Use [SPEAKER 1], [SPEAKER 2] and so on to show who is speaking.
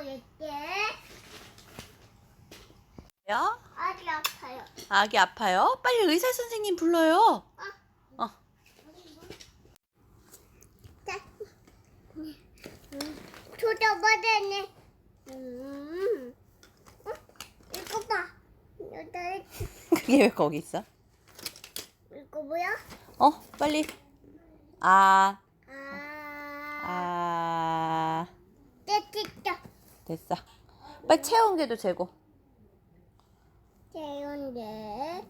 [SPEAKER 1] 보일게.
[SPEAKER 2] 요?
[SPEAKER 1] 아기 아파요.
[SPEAKER 2] 아기 아파요? 빨리 의사 선생님 불러요. 어.
[SPEAKER 1] 자, 쳐다봐야네. 이거 봐. 여기
[SPEAKER 2] 그게 왜 거기 있어?
[SPEAKER 1] 이거 뭐야?
[SPEAKER 2] 빨리. 아,
[SPEAKER 1] 아, 됐다.
[SPEAKER 2] 됐어. 빨리 체온계도 재고.
[SPEAKER 1] 재운데.